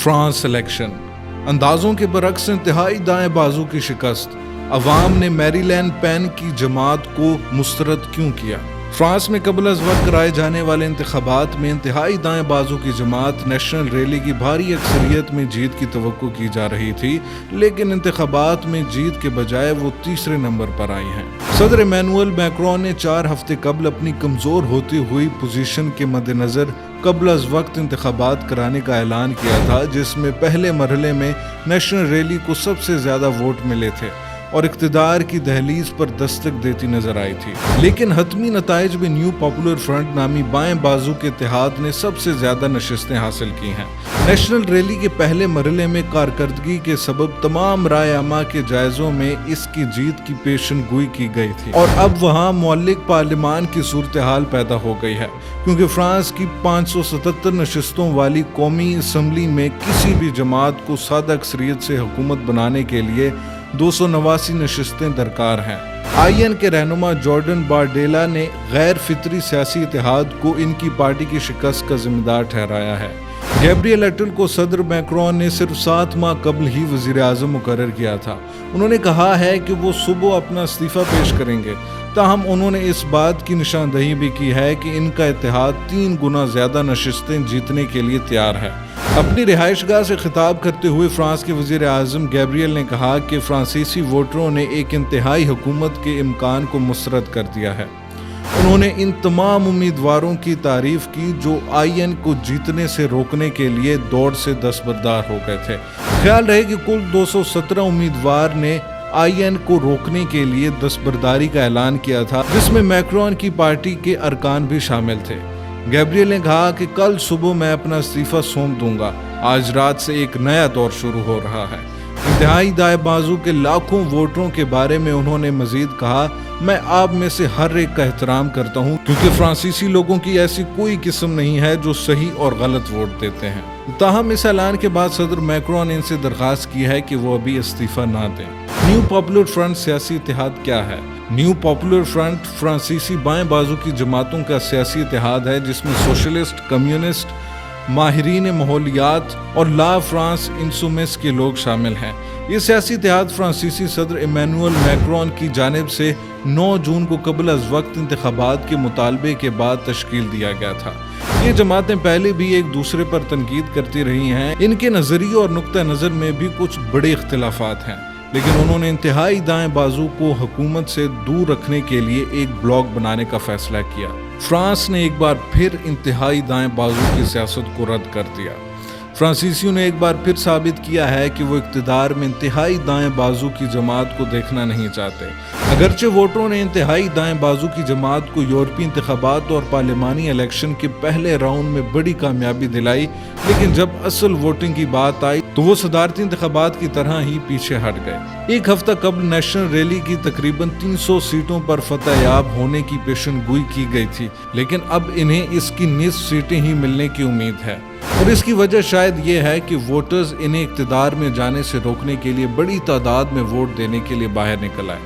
France election, اندازوں کے برعکس انتہائی دائیں بازو کی شکست، عوام نے میری لین پین کی جماعت کو مسترد کیوں کیا؟ فرانس میں قبل از وقت کرائے جانے والے انتخابات میں انتہائی دائیں بازو کی جماعت نیشنل ریلی کی بھاری اکثریت میں جیت کی توقع کی جا رہی تھی، لیکن انتخابات میں جیت کے بجائے وہ تیسرے نمبر پر آئی ہیں۔ صدر ایمینوئل میکرون نے 4 ہفتے قبل اپنی کمزور ہوتی ہوئی پوزیشن کے مد نظر قبل از وقت انتخابات کرانے کا اعلان کیا تھا، جس میں پہلے مرحلے میں نیشنل ریلی کو سب سے زیادہ ووٹ ملے تھے اور اقتدار کی دہلیز پر دستک دیتی نظر آئی تھی، لیکن حتمی نتائج میں نیو پاپولر فرنٹ نامی بائیں بازو کے اتحاد نے سب سے زیادہ نشستیں حاصل کی ہیں۔ نیشنل ریلی کے پہلے مرحلے میں کارکردگی کے سبب تمام رائے عامہ کے جائزوں میں اس کی جیت کی پیشن گوئی کی گئی تھی، اور اب وہاں معلق پارلیمان کی صورتحال پیدا ہو گئی ہے، کیونکہ فرانس کی 577 نشستوں والی قومی اسمبلی میں کسی بھی جماعت کو سادہ اکثریت سے حکومت بنانے کے لیے 289 نشستیں درکار ہیں۔ آئی این کے رہنما جارڈن بارڈیلا نے غیر فطری سیاسی اتحاد کو ان کی پارٹی کی شکست کا ذمہ دار ٹھہرایا ہے۔ گیبریل ایٹل کو صدر میکرون نے صرف 7 ماہ قبل ہی وزیر اعظم مقرر کیا تھا۔ انہوں نے کہا ہے کہ وہ صبح اپنا استعفیٰ پیش کریں گے، تاہم انہوں نے اس بات کی نشاندہی بھی کی ہے کہ ان کا اتحاد 3 گنا زیادہ نشستیں جیتنے کے لیے تیار ہے۔ اپنی رہائش گاہ سے خطاب کرتے ہوئے فرانس کے وزیر اعظم گیبریل نے کہا کہ فرانسیسی ووٹروں نے ایک انتہائی حکومت کے امکان کو مسترد کر دیا ہے۔ انہوں نے ان تمام امیدواروں کی تعریف کی جو آئی این کو جیتنے سے روکنے کے لیے دوڑ سے دستبردار ہو گئے تھے۔ خیال رہے کہ کل 217 امیدوار نے آئی این کو روکنے کے لیے دستبرداری کا اعلان کیا تھا، جس میں میکرون کی پارٹی کے ارکان بھی شامل تھے۔ گیبریل نے کہا کہ کل صبح میں اپنا استعفیٰ سونپ دوں گا، آج رات سے ایک نیا دور شروع ہو رہا ہے۔ انتہائی دائیں بازو کے لاکھوں ووٹروں کے بارے میں انہوں نے مزید کہا، میں آپ میں سے ہر ایک کا احترام کرتا ہوں، کیونکہ فرانسیسی لوگوں کی ایسی کوئی قسم نہیں ہے جو صحیح اور غلط ووٹ دیتے ہیں۔ تاہم اس اعلان کے بعد صدر میکرون نے ان سے درخواست کی ہے کہ وہ ابھی استعفیٰ نہ دیں۔ نیو پاپولر فرنٹ سیاسی اتحاد کیا ہے؟ نیو پاپولر فرنٹ فرانسیسی بائیں بازو کی جماعتوں کا سیاسی اتحاد ہے، جس میں سوشلسٹ، کمیونسٹ، ماہرین ماحولیات اور لا فرانس انسومس کے لوگ شامل ہیں۔ یہ سیاسی اتحاد فرانسیسی صدر ایمینوئل میکرون کی جانب سے 9 جون کو قبل از وقت انتخابات کے مطالبے کے بعد تشکیل دیا گیا تھا۔ یہ جماعتیں پہلے بھی ایک دوسرے پر تنقید کرتی رہی ہیں، ان کے نظریے اور نقطہ نظر میں بھی کچھ بڑے اختلافات ہیں، لیکن انہوں نے انتہائی دائیں بازو کو حکومت سے دور رکھنے کے لیے ایک بلاک بنانے کا فیصلہ کیا۔ فرانس نے ایک بار پھر انتہائی دائیں بازو کی سیاست کو رد کر دیا۔ فرانسیسیوں نے ایک بار پھر ثابت کیا ہے کہ وہ اقتدار میں انتہائی دائیں بازو کی جماعت کو دیکھنا نہیں چاہتے۔ اگرچہ ووٹروں نے انتہائی دائیں بازو کی جماعت کو یورپی انتخابات اور پارلیمانی الیکشن کے پہلے راؤنڈ میں بڑی کامیابی دلائی، لیکن جب اصل ووٹنگ کی بات آئی تو وہ صدارتی انتخابات کی طرح ہی پیچھے ہٹ گئے۔ ایک ہفتہ قبل نیشنل ریلی کی تقریباً 300 سیٹوں پر فتح یاب ہونے کی پیشن گوئی کی گئی تھی، لیکن اب انہیں اس کی نصف سیٹیں ہی ملنے کی امید ہے، اور اس کی وجہ شاید یہ ہے کہ ووٹرز انہیں اقتدار میں جانے سے روکنے کے لیے بڑی تعداد میں ووٹ دینے کے لیے باہر نکل آئے۔